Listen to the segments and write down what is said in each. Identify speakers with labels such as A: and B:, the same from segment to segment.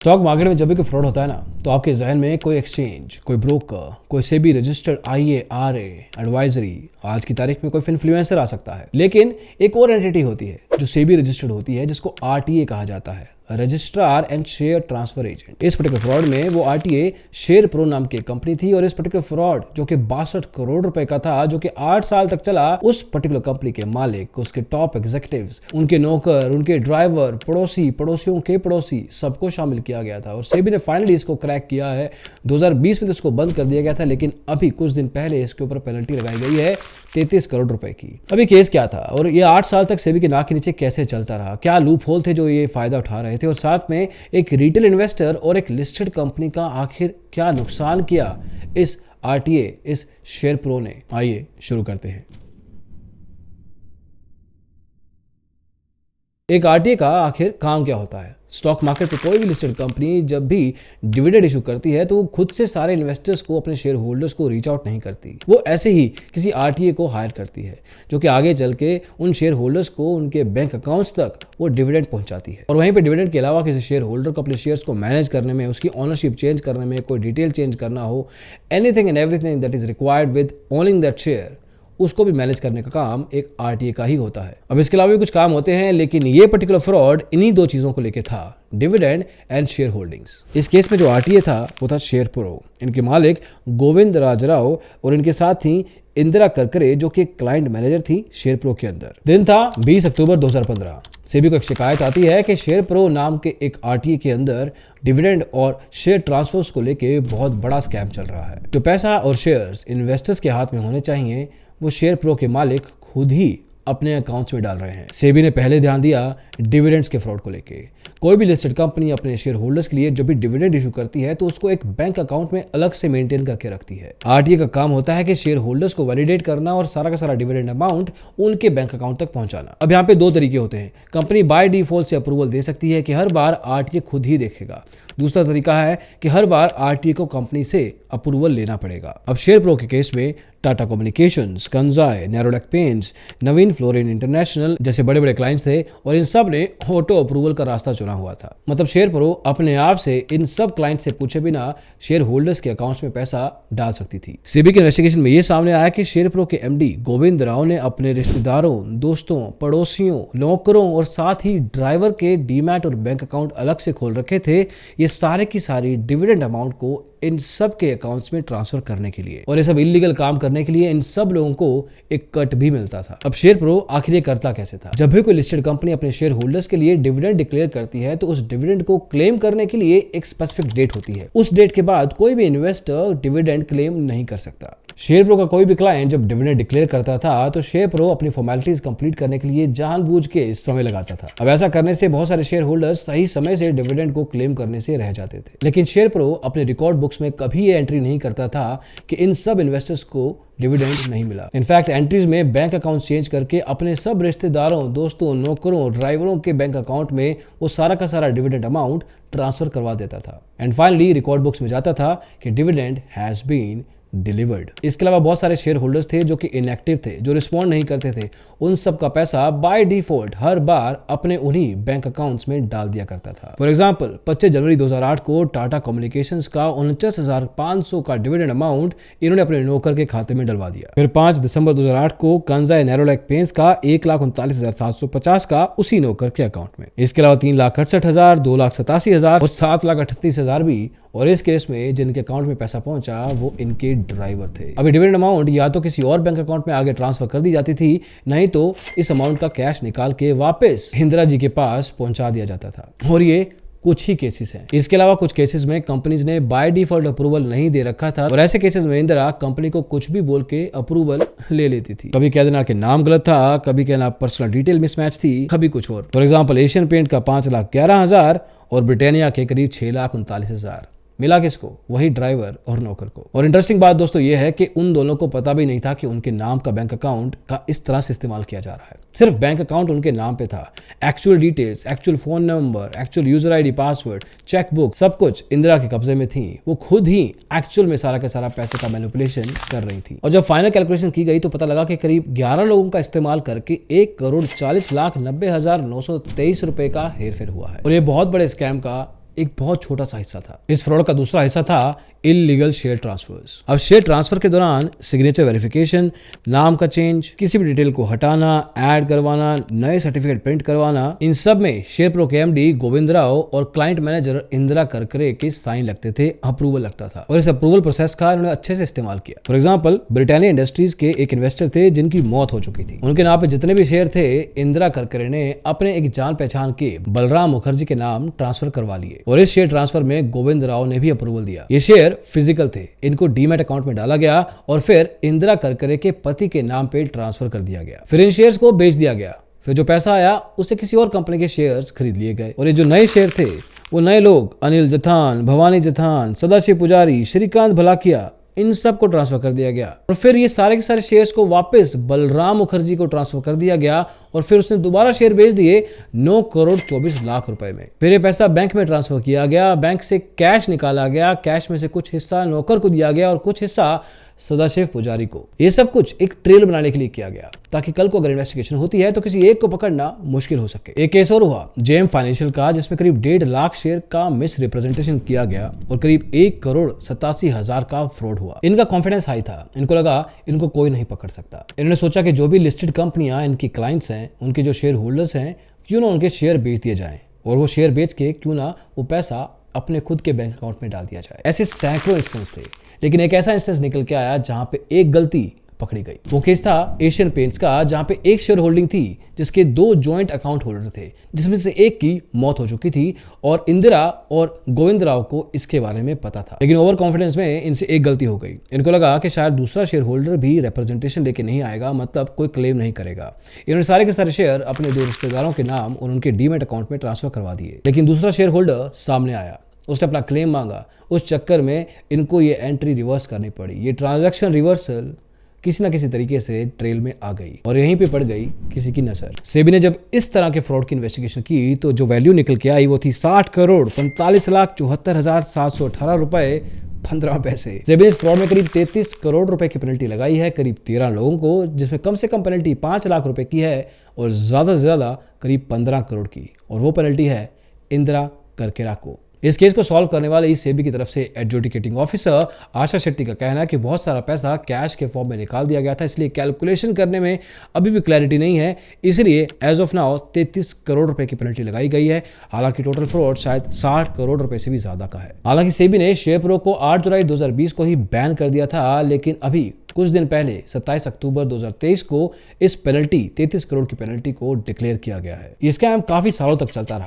A: Stock market में जब भी कोई फ्रॉड होता है ना, तो आपके जहन में कोई एक्सचेंज, कोई ब्रोकर, कोई सेबी रजिस्टर्ड IARA एडवाइजरी, आज की तारीख में कोई इन्फ्लुएंसर आ सकता है। लेकिन एक और एंटिटी होती है जो सेबी रजिस्टर्ड होती है, जिसको RTA कहा जाता है, registrar and share transfer agent. इस पर्टिकुलर फ्रॉड में वो RTA शेयर प्रो नाम की कंपनी थी, और इस पर्टिकुलर फ्रॉड जो कि 62 करोड़ रुपए का था, जो कि 8 साल तक चला, उस पर्टिकुलर कंपनी के मालिक, उसके टॉप एग्जीक्यूटिव्स, उनके नौकर, उनके ड्राइवर, पड़ोसी, पड़ोसियों के पड़ोसी, सबको शामिल किया गया था। और सेबी ने फाइनली इसको क्रैक किया है। 2020 में तो इसको बंद कर दिया गया था, लेकिन अभी कुछ दिन पहले इसके ऊपर पेनल्टी लगाई गई है 33 करोड़ रुपए की। अभी केस क्या था और ये 8 साल तक सेबी के नाक के नीचे कैसे चलता रहा, क्या लूप होल थे जो ये फायदा उठा रहे थे, और साथ में एक रिटेल इन्वेस्टर और एक लिस्टेड कंपनी का आखिर क्या नुकसान किया इस RTA, इस शेयर प्रो ने। आइए शुरू करते हैं। एक RTA का आखिर काम क्या होता है। स्टॉक मार्केट पे कोई भी लिस्टेड कंपनी जब भी डिविडेंड इशू करती है, तो वो खुद से सारे इन्वेस्टर्स को, अपने शेयर होल्डर्स को रीच आउट नहीं करती। वो ऐसे ही किसी RTA को हायर करती है, जो कि आगे चल के उन शेयर होल्डर्स को उनके बैंक अकाउंट्स तक वो डिविडेंड पहुंचाती है। और वहीं पे डिविडेंड के अलावा किसी शेयर होल्डर को अपने शेयर्स को मैनेज करने में, उसकी ओनरशिप चेंज करने में, कोई डिटेल चेंज करना हो, anything and everything that is required with owning that share, उसको भी मैनेज करने का काम एक RTA का ही होता है। अब इसके अलावा भी कुछ काम होते हैं, लेकिन ये पर्टिकुलर फ्रॉड इन्हीं दो चीजों को लेके था, डिविडेंड एंड शेयर होल्डिंग्स। इस केस में जो RTA था वो था शेयर प्रो। इनके मालिक गोविंद राजराव और इनके साथ थी इंदिरा करकरे, जो कि क्लाइंट मैनेजर थी शेयर प्रो के अंदर। दिन था 20 अक्टूबर 2015। सेबी को एक शिकायत आती है कि शेयर प्रो नाम के एक RTA के अंदर डिविडेंड और शेयर ट्रांसफर्स को लेके बहुत बड़ा स्कैम चल रहा है। जो पैसा और शेयर्स इन्वेस्टर्स के हाथ में होने चाहिए, वो शेयर प्रो के मालिक खुद ही अपने अकाउंट्स में डाल रहे हैं। सेबी ने पहले ध्यान दिया डिविडेंड्स के फ्रॉड को लेके। कोई भी लिस्टेड कंपनी अपने शेयर होल्डर्स के लिए जो भी डिविडेंड इशू करती है, तो उसको एक बैंक अकाउंट में अलग से मेंटेन करके रखती है। RTA का काम होता है कि शेयर होल्डर्स को वैलिडेट करना और सारा का सारा डिविडेंड अमाउंट उनके बैंक अकाउंट तक पहुंचाना। अब यहाँ पे दो तरीके होते हैं। कंपनी बाय डिफॉल्ट से अप्रूवल दे सकती है कि हर बार RTA खुद ही देखेगा। दूसरा तरीका है कि हर बार RTA को कंपनी से अप्रूवल लेना पड़ेगा। अब शेयर प्रो के केस में टाटा कम्युनिकेशंस, कंजाई, नेरोलैक पेंट्स, नवीन फ्लोरिन इंटरनेशनल जैसे बड़े बड़े क्लाइंट्स थे, और इन सब ने ऑटो अप्रूवल का रास्ता चुना हुआ था। मतलब शेयर प्रो अपने आप से इन सब क्लाइंट से पूछे बिना शेयर होल्डर्स के अकाउंट्स में पैसा डाल सकती थी। सेबी के इन्वेस्टिगेशन में यह सामने आया कि शेयर प्रो के MD गोविंद राव ने अपने रिश्तेदारों, दोस्तों, पड़ोसियों, नौकरों और साथ ही ड्राइवर के डीमैट और बैंक अकाउंट अलग से खोल रखे थे, ये सारे की सारी डिविडेंड अमाउंट को इन सब के अकाउंट्स में ट्रांसफर करने के लिए, और ये सब इलीगल काम करने के लिए इन सब लोगों को एक कट भी मिलता था। अब शेयर प्रो आखिर ये करता कैसे था। जब भी कोई लिस्टेड कंपनी अपने शेयर होल्डर्स के लिए डिविडेंड डिक्लेयर करती है, तो उस डिविडेंड को क्लेम करने के लिए एक स्पेसिफिक डेट होती है। उस डेट के बाद कोई भी इन्वेस्टर डिविडेंड क्लेम नहीं कर सकता। शेयर प्रो का कोई भी क्लाइंट जब डिविडेंड डिक्लेयर करता था, तो शेयर प्रो अपनी फॉर्मेलिटीज कंप्लीट करने के लिए जानबूझ के समय लगाता था। अब ऐसा करने से बहुत सारे शेयर होल्डर्स सही समय से डिविडेंड को क्लेम करने से रह जाते थे। लेकिन शेयर प्रो अपने रिकॉर्ड बुक्स में कभी ये एंट्री नहीं करता था कि इन सब इन्वेस्टर्स को डिविडेंड नहीं मिला। इनफैक्ट एंट्रीज में बैंक अकाउंट चेंज करके अपने सब रिश्तेदारों, दोस्तों, नौकरों, ड्राइवरों के बैंक अकाउंट में वो सारा का सारा डिविडेंड अमाउंट ट्रांसफर करवा देता था। एंड फाइनली रिकॉर्ड बुक्स में जाता था कि डिविडेंड हैज बीन डिलीवर्ड। इसके अलावा बहुत सारे शेयर होल्डर्स थे जो कि इनएक्टिव थे, जो रिस्पॉन्ड नहीं करते थे। उन सब का पैसा बाय डिफॉल्ट हर बार अपने उन्हीं बैंक अकाउंट्स में डाल दिया करता था। फॉर एग्जांपल 25 जनवरी 2008 को टाटा कम्युनिकेशंस का 49,500 का डिविडेंड अमाउंट इन्होंने अपने नौकर के खाते में डलवा दिया। फिर 5 दिसंबर 2008 को कंजाई नेरोलैक पेंट्स का 1,39,750 का उसी नौकर के अकाउंट में। इसके अलावा 3,68,000, 2,87,000 और 7,38,000 भी, और इस केस में जिनके अकाउंट में पैसा पहुंचा वो इनके ड्राइवर थे। अभी डिविडेंड अमाउंट या तो किसी और बैंक अकाउंट में आगे ट्रांसफर कर दी जाती थी, नहीं तो इस अमाउंट का कैश निकाल के वापस इंदिरा जी के पास पहुंचा दिया जाता था। और ये कुछ ही केसेस हैं। इसके अलावा कुछ केसेस में कंपनीज ने बाय डिफॉल्ट अप्रूवल नहीं दे रखा था, और ऐसे केसेस में इंदिरा कंपनी को कुछ भी बोल के अप्रूवल ले लेती थी। कभी कह देना कि नाम गलत था, कभी कहना पर्सनल डिटेल मिसमैच थी, कभी कुछ और। फॉर एग्जाम्पल एशियन पेंट का 5,11,000 और ब्रिटानिया के करीब 6,39,000 मिला किसको? वही ड्राइवर और नौकर को। और इंटरेस्टिंग बात दोस्तों ये है कि उन दोनों को पता भी नहीं था कि उनके नाम का बैंक अकाउंट का इस तरह से इस्तेमाल किया जा रहा है। सिर्फ बैंक अकाउंट उनके नाम पे था, actual details, actual phone number, actual user ID, password, chequebook, सब कुछ इंदिरा के कब्जे में थी। वो खुद ही एक्चुअल में सारा का सारा पैसे का मैनिपुलेशन कर रही थी। और जब फाइनल कैलकुलेशन की गई तो पता लगा कि करीब 11 लोगों का इस्तेमाल करके 1,40,40,90,923 रुपए का हेरफेर हुआ है। और ये बहुत बड़े स्कैम का एक बहुत छोटा सा हिस्सा था। इस फ्रॉड का दूसरा हिस्सा था इलीगल शेयर ट्रांसफर्स। अब शेयर ट्रांसफर के दौरान सिग्नेचर वेरिफिकेशन, नाम का चेंज, किसी भी डिटेल को हटाना, ऐड करवाना, नए सर्टिफिकेट प्रिंट करवाना, इन सब में शेयर प्रो के एमडी गोविंद राव और क्लाइंट मैनेजर इंदिरा करकरे के साइन लगते थे, अप्रूवल लगता था और इस अप्रूवल प्रोसेस का इन्होंने अच्छे से इस्तेमाल किया। फॉर एग्जांपल, ब्रिटानिया इंडस्ट्रीज के एक इन्वेस्टर थे जिनकी मौत हो चुकी थी। उनके नाम पे जितने भी शेयर थे इंदिरा करकरे ने अपने एक जान पहचान के बलराम मुखर्जी के नाम ट्रांसफर करवा लिए और इस शेयर ट्रांसफर में गोविंद राव ने भी अप्रूवल दिया। ये शेयर फिजिकल थे, इनको डीमैट अकाउंट में डाला गया और फिर इंदिरा करकरे के पति के नाम पे ट्रांसफर कर दिया गया। फिर इन शेयर्स को बेच दिया गया। फिर जो पैसा आया उससे किसी और कंपनी के शेयर्स खरीद लिए गए और ये जो नए शेयर थे वो नए लोग अनिल जथान, भवानी जथान, सदाशिव पुजारी, श्रीकांत भलाकिया, इन सब को ट्रांसफर कर दिया गया और फिर ये सारे के सारे शेयर्स को वापस बलराम मुखर्जी को ट्रांसफर कर दिया गया और फिर उसने दोबारा शेयर बेच दिए 9 करोड़ 24 लाख रुपए में। फिर ये पैसा बैंक में ट्रांसफर किया गया, बैंक से कैश निकाला गया, कैश में से कुछ हिस्सा नौकर को दिया गया और कुछ हिस्सा सदाशिव पुजारी को। ये सब कुछ एक ट्रेल बनाने के लिए किया गया ताकि कल को अगर इन्वेस्टिगेशन होती है तो किसी एक को पकड़ना मुश्किल हो सके। एक केस और हुआ जेएम फाइनेंशियल का, जिसमें करीब 1.5 लाख शेयर का मिस रिप्रेजेंटेशन किया गया और करीब 1 करोड़ 87 हजार का फ्रॉड हुआ। इनका कॉन्फिडेंस हाई था, इनको लगा इनको कोई नहीं पकड़ सकता। इन्होंने सोचा कि जो भी लिस्टेड कंपनियां इनकी क्लाइंट्स हैं, उनके जो शेयर होल्डर्स हैं, क्यों ना उनके शेयर बेच दिए जाएं और वो शेयर बेच के क्यों ना वो पैसा अपने खुद के बैंक अकाउंट में डाल दिया जाए। ऐसे सैकड़ों इंस्टेंस थे, लेकिन एक ऐसा इंस्टेंस निकल के आया जहां पे एक गलती पकड़ी गई। वो केस था एशियन पेंट्स का, जहां पे एक शेयर होल्डिंग थी जिसके 2 जॉइंट अकाउंट होल्डर थे, जिसमें से एक की मौत हो चुकी थी और इंदिरा और गोविंद राव को इसके बारे में पता था। लेकिन ओवर कॉन्फिडेंस में इनसे एक गलती हो गई। इनको लगा कि शायद दूसरा शेयर होल्डर भी रिप्रेजेंटेशन लेके नहीं आएगा, मतलब कोई क्लेम नहीं करेगा। इन्होंने सारे के सारे शेयर अपने 2 रिश्तेदारों के नाम और उनके डीमैट अकाउंट में ट्रांसफर करवा दिए। लेकिन दूसरा शेयर होल्डर सामने आया, उसने अपना क्लेम मांगा। उस चक्कर में इनको ये एंट्री रिवर्स करनी पड़ी। ये ट्रांजैक्शन रिवर्सल किसी ना किसी तरीके से ट्रेल में आ गई और यहीं पे पड़ गई किसी की नजर। सेबी ने जब इस तरह के फ्रॉड की इन्वेस्टिगेशन की तो जो वैल्यू निकल के आई वो थी 60 करोड़ 45 लाख 74 हजार 718 रुपए 15 पैसे। सेबी ने इस फ्रॉड में करीब 33 करोड़ रुपए की पेनल्टी लगाई है करीब 13 लोगों को, जिसमें कम से कम पेनल्टी 5 लाख रुपए की है और ज्यादा से ज्यादा करीब 15 करोड़ की, और वो पेनल्टी है इंदिरा करकेरा को। इस केस को सॉल्व करने वाले इस सेबी की तरफ से एडजुडिकेटिंग ऑफिसर आशा शेट्टी का कहना है कि बहुत सारा पैसा कैश के फॉर्म में निकाल दिया गया था, इसलिए कैलकुलेशन करने में अभी भी क्लैरिटी नहीं है, इसलिए एज ऑफ नाउ 33 करोड़ रुपए की पेनल्टी लगाई गई है। हालांकि टोटल फ्रॉड शायद 60 करोड़ रुपए से भी ज्यादा का है। हालांकि सेबी ने शेयर प्रो को 8 जुलाई 2020 को ही बैन कर दिया था, लेकिन अभी कुछ दिन पहले 27 अक्टूबर 2023 को इस पेनल्टी 33 करोड़ की पेनल्टी को डिक्लेयर किया गया है। ये स्कैम काफी सालों तक चलता रहा।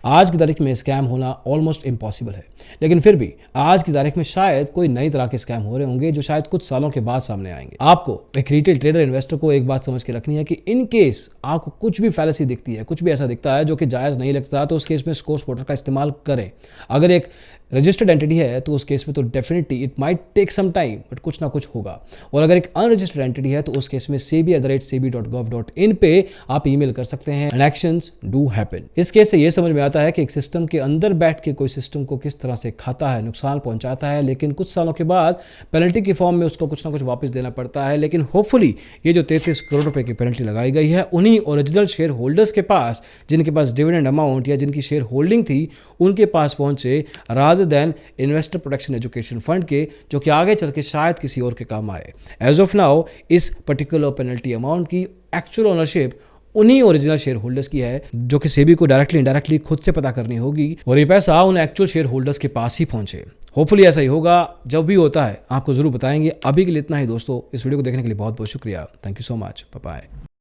A: आज की तारीख में स्कैम होना ऑलमोस्ट इम्पॉसिबल है, लेकिन फिर भी आज की तारीख में शायद कोई नई तरह के स्कैम हो रहे होंगे जो शायद कुछ सालों के बाद सामने आएंगे। आपको एक रिटेल ट्रेडर इन्वेस्टर को एक बात समझ के रखनी है कि इन केस आपको कुछ भी फैलेसी दिखती है, कुछ भी ऐसा दिखता है जो कि जायज नहीं लगता, तो उस केस में स्कोर स्पॉटर का इस्तेमाल करें। अगर एक रजिस्टर्ड एंटिटी है तो उस केस में तो definitely it might take some time, but कुछ ना कुछ होगा। और अगर एक अनरजिस्टर्ड एंटिटी है तो उस केस में sebi@sebi.gov.in पे आप ईमेल कर सकते हैं एंड एक्शंस डू हैपन। इस केस से ये समझ में आता है कि एक सिस्टम के अंदर बैठ के कोई सिस्टम को किस तरह से खाता है, नुकसान पहुंचाता है, लेकिन कुछ सालों के बाद पेनल्टी के फॉर्म में उसको कुछ ना कुछ वापस देना पड़ता है। लेकिन होपफुली ये जो 33 करोड़ रुपए की पेनल्टी लगाई गई है उन्हीं ओरिजिनल शेयर होल्डर्स के पास, जिनके पास डिविडेंड अमाउंट या जिनकी शेयर होल्डिंग थी, उनके पास पहुंचे, rather than investor protection education fund के, जो कि आगे चल के शायद किसी और के काम आए। एज ऑफ नाउ इस पर्टिकुलर पेनल्टी अमाउंट की एक्चुअल ओनरशिप उन्हीं ओरिजिनल शेयर होल्डर्स की है, जो कि सेबी को डायरेक्टली इनडायरेक्टली खुद से पता करनी होगी और ये पैसा उन एक्चुअल शेयर होल्डर्स के पास ही पहुंचे। होपफुली ऐसा ही होगा। जब भी होता है आपको जरूर बताएंगे। अभी के लिए इतना ही दोस्तों। इस वीडियो को देखने के लिए बहुत बहुत शुक्रिया। Thank you so much. Bye bye.